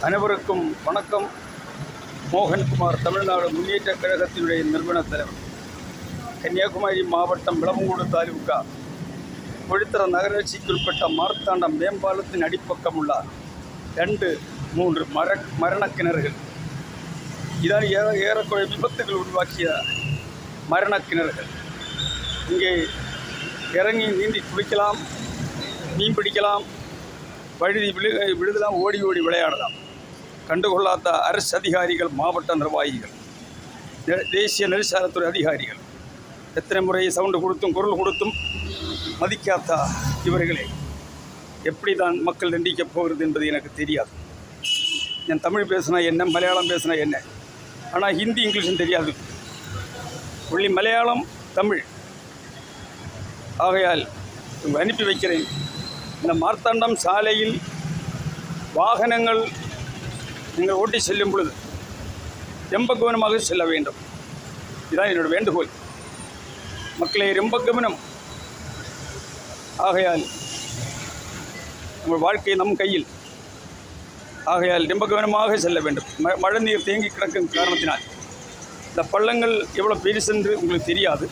அனைவருக்கும் வணக்கம். மோகன்குமார், தமிழ்நாடு முன்னேற்றக் கழகத்தினுடைய நிறுவனத் தலைவர். கன்னியாகுமரி மாவட்டம் விளவங்கோடு தாலுகா கொழித்தர நகராட்சிக்குட்பட்ட மார்த்தாண்டம் மேம்பாலத்தின் அடிப்பக்கம் உள்ள 2-3 மரண கிணறுகள். இதான் ஏறக்குறைய விபத்துகள் உருவாக்கிய மரண கிணறுகள். இங்கே இறங்கி நீந்தி குளிக்கலாம், மீன் பிடிக்கலாம், வழுதி விழுதலாம், ஓடி ஓடி விளையாடலாம். கண்டுகொள்ளாத அரசு அதிகாரிகள், மாவட்ட நிர்வாகிகள், தேசிய நெடுஞ்சாலைத்துறை அதிகாரிகள் எத்தனை முறை சவுண்டு கொடுத்தும் குரல் கொடுத்தும் மதிக்காத இவர்களை எப்படி தான் மக்கள் தண்டிக்கப் போகிறது என்பது எனக்கு தெரியாது. நான் தமிழ் பேசினா என்ன, மலையாளம் பேசினா என்ன, ஆனால் ஹிந்தி இங்கிலீஷும் தெரியாது. ஒன்லி மலையாளம், தமிழ். ஆகையால் அனுப்பி வைக்கிறேன். இந்த மார்த்தாண்டம் சாலையில் வாகனங்கள் நீங்கள் ஓட்டி செல்லும் பொழுது ரொம்ப கவனமாக செல்ல வேண்டும். இதுதான் என்னோடய வேண்டுகோள். மக்களை ரொம்ப கவனம். ஆகையால் உங்கள் வாழ்க்கை நம் கையில். ஆகையால் ரொம்ப கவனமாக செல்ல வேண்டும். மழை நீர் தேங்கி கிடக்கும் காரணத்தினால் இந்த பள்ளங்கள் எவ்வளோ பெருசென்று உங்களுக்கு தெரியாது,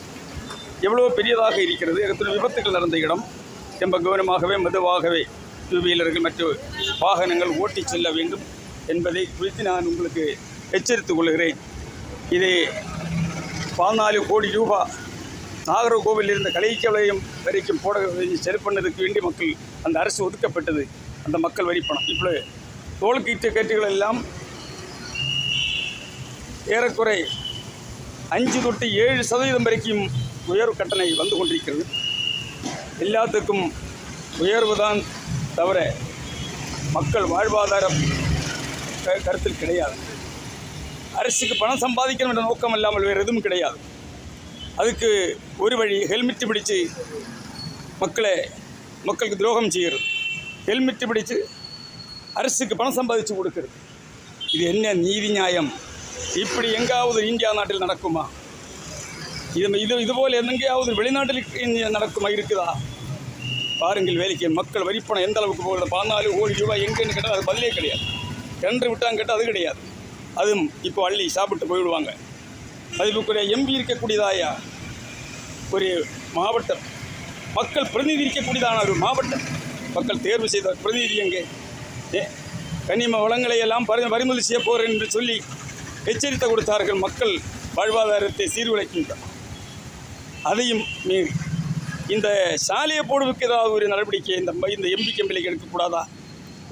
எவ்வளோ பெரியதாக இருக்கிறது. இடத்தில் விபத்துகள் நடந்த இடம். ரொம்ப கவனமாகவே மெதுவாகவே டூ வீலர்கள் மற்ற வாகனங்கள் ஓட்டி செல்ல வேண்டும் என்பதை குறித்து நான் உங்களுக்கு எச்சரித்துக் கொள்கிறேன். இது 14 கோடி ரூபாய் நாகர்கோவில் இருந்த கலைக்கவளையம் வரைக்கும் போட சரி பண்ணதுக்கு வேண்டி மக்கள் அந்த அரசு ஒதுக்கப்பட்டது. அந்த மக்கள் வரிப்பணம் இப்போ தோல்கீட்டு கேட்டுகள் எல்லாம் ஏறக்குறை 5-7% வரைக்கும் உயர்வு கட்டணை வந்து கொண்டிருக்கிறது. எல்லாத்துக்கும் உயர்வுதான் தவிர மக்கள் வாழ்வாதாரம் கருத்தில் கிடையாது. அரசுக்கு பணம் சம்பாதிக்கணும் என்ற நோக்கம் இல்லாமல் வேறு எதுவும் கிடையாது. அதுக்கு ஒரு வழி ஹெல்மெட்டு பிடிச்சு மக்களுக்கு துரோகம் செய்கிறது. ஹெல்மெட்டு பிடிச்சு அரசுக்கு பணம் சம்பாதிச்சு கொடுக்குறது. இது என்ன நீதி நியாயம்? இப்படி எங்காவது இந்தியா நாட்டில் நடக்குமா? இதுபோல் எங்கேயாவது வெளிநாட்டில் நடக்குமா, இருக்குதா? பாருங்கள் வேலைக்கு மக்கள் வரிப்பணம் எந்த அளவுக்கு போகிறது. 14 கோடி ரூபாய் எங்கேன்னு கேட்டால் அது பதிலே கிடையாது. கிணறு விட்டாங்க கேட்டால் அது கிடையாது. அதுவும் இப்போ அள்ளி சாப்பிட்டு போய்விடுவாங்க. அதுக்குரிய எம்பி இருக்கக்கூடியதாயா ஒரு மாவட்டம், மக்கள் பிரதிநிதி இருக்கக்கூடியதான ஒரு மாவட்டம், மக்கள் தேர்வு செய்த பிரதிநிதி எங்கே? கனிம வளங்களை எல்லாம் பறிமுதல் செய்ய போகிறேன் என்று சொல்லி எச்சரித்து கொடுத்தார்கள். மக்கள் வாழ்வாதாரத்தை சீர்குலைக்கின்றார். அதையும் மீறி இந்த சாலையை போடுவதற்கு ஏதாவது ஒரு நடவடிக்கை இந்த எம்பி கம்பெனிக்கு எடுக்கக்கூடாதா?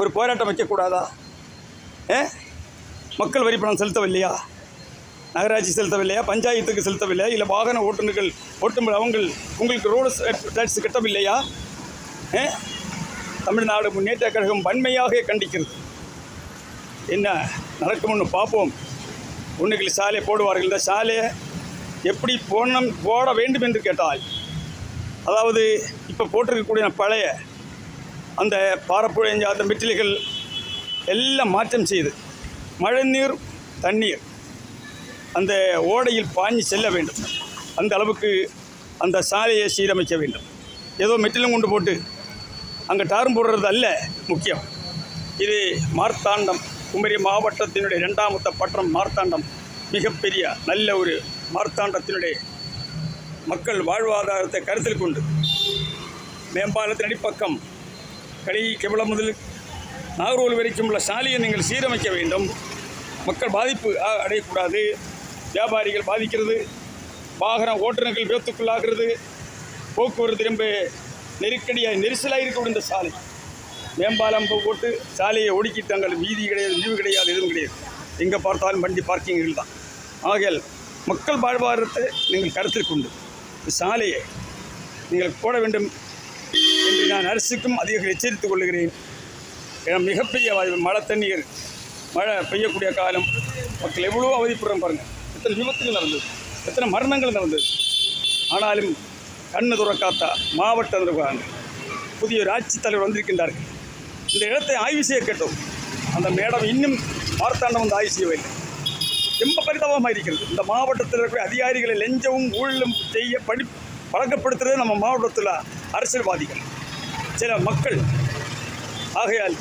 ஒரு போராட்டம் வைக்கக்கூடாதா? மக்கள் வரி பணம் செலுத்தவில்லையா? நகராட்சி செலுத்தவில்லையா? பஞ்சாயத்துக்கு செலுத்தவில்லையா? இல்லை வாகன ஓட்டுநர்கள் உங்களுக்கு ரோடு டேக்ஸ் கட்டவில்லையா? தமிழ்நாடு முன்னேற்றக் கழகம் வன்மையாக கண்டிக்கிறது. என்ன நடக்கும்னு பார்ப்போம். ஒன்றுக்கு சாலை போடுவார்கள். இந்த சாலையை எப்படி போட வேண்டும் என்று கேட்டால், அதாவது இப்போ போட்டிருக்கக்கூடிய பழைய அந்த பாரப்புழைஞ்ச அந்த மெட்டில்கள் எல்லாம் மாற்றம் செய்து மழைநீர் தண்ணீர் அந்த ஓடையில் பாய்ஞ்சி செல்ல வேண்டும். அந்த அளவுக்கு அந்த சாலையை சீரமைக்க வேண்டும். ஏதோ மெட்டிலும் கொண்டு போட்டு அங்கே டாரும் போடுறது அல்ல முக்கியம். இது மார்த்தாண்டம் குமரி மாவட்டத்தினுடைய 2வது பட்டணம் மார்த்தாண்டம். மிகப்பெரிய நல்ல ஒரு மார்த்தாண்டத்தினுடைய மக்கள் வாழ்வாதாரத்தை கருத்தில் கொண்டு மேம்பாலத்தின் அடிப்பக்கம் கெவளம் முதல் நாகர்கோவில் வரைக்கும் உள்ள சாலையை நீங்கள் சீரமைக்க வேண்டும். மக்கள் பாதிப்பு அடையக்கூடாது. வியாபாரிகள் பாதிக்கிறது, வாகன ஓட்டுநர்கள் விபத்துக்குள்ளாகிறது, போக்குவரத்து ரொம்ப நெரிசலாக இருக்கக்கூடிய இந்த சாலை மேம்பாலம் போட்டு சாலையை ஒடுக்கிட்டாங்க. வீதி கிடையாது, விரிவு கிடையாது, எதுவும் கிடையாது. எங்கே பார்த்தாலும் வண்டி பார்க்கிங்கள் தான். ஆகையால் மக்கள் வாழ்வாதாரத்தை நீங்கள் கருத்தில் கொண்டு சாலையை நீங்கள் போட வேண்டும் என்று நான் அரசுக்கும் அதிக எச்சரித்துக் கொள்கிறேன். ஏன்னா மிகப்பெரிய மழை தண்ணீர் மழை பெய்யக்கூடிய காலம். மக்கள் எவ்வளோ அவதிப்படுறோம் பாருங்கள். எத்தனை விபத்துகள் நடந்தது, எத்தனை மரணங்கள் நடந்தது. ஆனாலும் கண்ணு துறக்காத்த மாவட்ட நிர்வாகங்கள், புதிய ஆட்சித் தலைவர் வந்திருக்கின்றார்கள். இந்த இடத்தை ஆய்வு செய்ய கேட்டோம். அந்த மேடம் இன்னும் மார்த்தாண்டம் வந்து ஆய்வு செய்யவில்லை. ரொம்ப பரிதாபமாக இருக்கிறது. இந்த மாவட்டத்தில் இருக்கிற அதிகாரிகளை லஞ்சமும் ஊழலும் செய்ய பழக்கப்படுத்துறது நம்ம மாவட்டத்தில் அரசியல்வாதிகள், சில மக்கள். ஆகையால்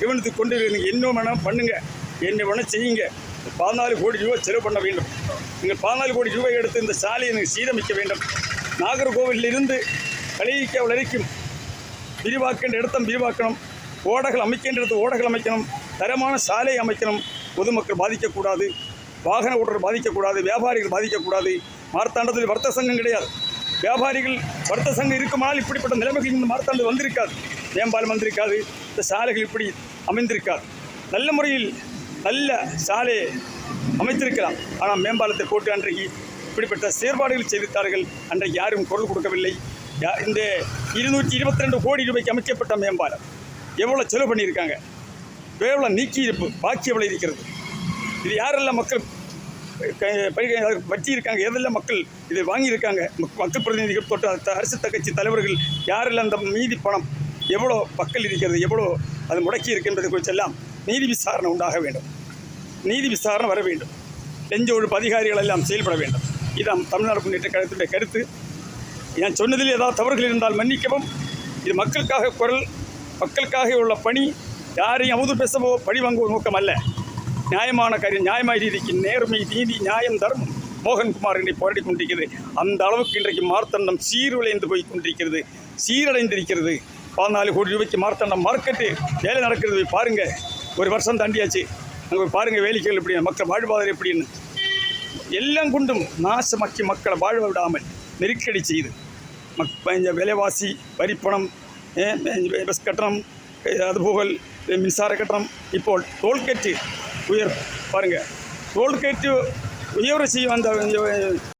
கவனத்துக்கு கொண்டு நீங்கள் என்ன வேணால் பண்ணுங்கள், என்ன வேணால் செய்யுங்க. 14 கோடி ரூபாய் செலவு பண்ண வேண்டும். நீங்கள் 14 கோடி ரூபாய் எடுத்து இந்த சாலையை எனக்கு சீரமைக்க வேண்டும். நாகர்கோவிலிருந்து களியக்காவல் வரைக்கும் விரிவாக்கின்ற இடத்தம் விரிவாக்கணும், ஓடைகள் அமைக்கின்ற இடத்து ஓடைகள் அமைக்கணும், தரமான சாலை அமைக்கணும். பொதுமக்கள் பாதிக்கக்கூடாது, வாகன ஓட்டுநர் பாதிக்கக்கூடாது, வியாபாரிகள் பாதிக்கக்கூடாது. மார்த்தாண்டத்தில் வர்த்தக சங்கம் கிடையாது. வியாபாரிகள் வர்த்தக சங்கம் இருக்குமானால் இப்படிப்பட்ட நிலைமைகள் இந்த மார்த்தாண்டு வந்திருக்காது, மேம்பாலம் வந்திருக்காது, இந்த சாலைகள் இப்படி அமைந்திருக்காது. நல்ல முறையில் நல்ல சாலையை அமைத்திருக்கலாம். ஆனால் மேம்பாலத்தை போட்டு அன்றைக்கு இப்படிப்பட்ட செயற்பாடுகள் செய்திருத்தார்கள். அன்றைக்கு யாரும் குரல் கொடுக்கவில்லை. இந்த 222 கோடி ரூபாய்க்கு அமைக்கப்பட்ட மேம்பாலம் எவ்வளோ செலவு பண்ணியிருக்காங்க, எவ்வளோ நீக்கி இருப்பு பாக்கி எவ்வளோ இருக்கிறது, இது யாரெல்லாம் மக்கள் வட்டி இருக்காங்க, எதெல்லாம் மக்கள் இதை வாங்கியிருக்காங்க, மக்கள் பிரதிநிதிகள் தொட்ட அரசு கட்சி தலைவர்கள் யாரெல்லாம் அந்த மீதி பணம் எவ்வளோ மக்கள் இருக்கிறது, எவ்வளோ அது முடக்கி இருக்கின்றது குறித்தெல்லாம் நீதி விசாரணை உண்டாக வேண்டும். நீதி விசாரணை வர வேண்டும். லஞ்ச ஒழிப்பு அதிகாரிகள் எல்லாம் செயல்பட வேண்டும். இதான் தமிழ்நாடு முன்னேற்ற கழகத்துடைய கருத்து. நான் சொன்னதில் ஏதாவது தவறுகள் இருந்தால் மன்னிக்கவும். இது மக்களுக்காக குரல், மக்களுக்காக உள்ள பணி. யாரையும் அவதூறு பேசவோ பழி வாங்குவோ நோக்கம் அல்ல. நியாயமான காரியம், நியாயமான ரீதிக்கு நேர்மை, நீதி, நியாயம், தர்மம் மோகன்குமார் இன்றைக்கு போராடி கொண்டிருக்கிறது. அந்த அளவுக்கு இன்றைக்கு மார்த்தண்டம் சீர்குலைந்து போய் கொண்டிருக்கிறது, சீரடைந்திருக்கிறது. 14 கோடி ரூபாய்க்கு மார்த்தண்டம் மார்க்கெட்டு வேலை நடக்கிறது. பாருங்கள், ஒரு வருஷம் தாண்டியாச்சு. அங்கே பாருங்கள் வேலைகள் எப்படி, மக்கள் வாழ்வாதாரம் எப்படின்னு எல்லாம் கொண்டும் நாசமாக்கி மக்களை வாழ விடாமல் நெருக்கடி செய்து விலைவாசி, வரிப்பணம், பஸ் கட்டணம், அதுபோல் மின்சார கட்டணம், இப்போ டோல்கேட்டு உயர் பாருங்கள், டோல்கேட்டு உயர்வு செய்யும் அந்த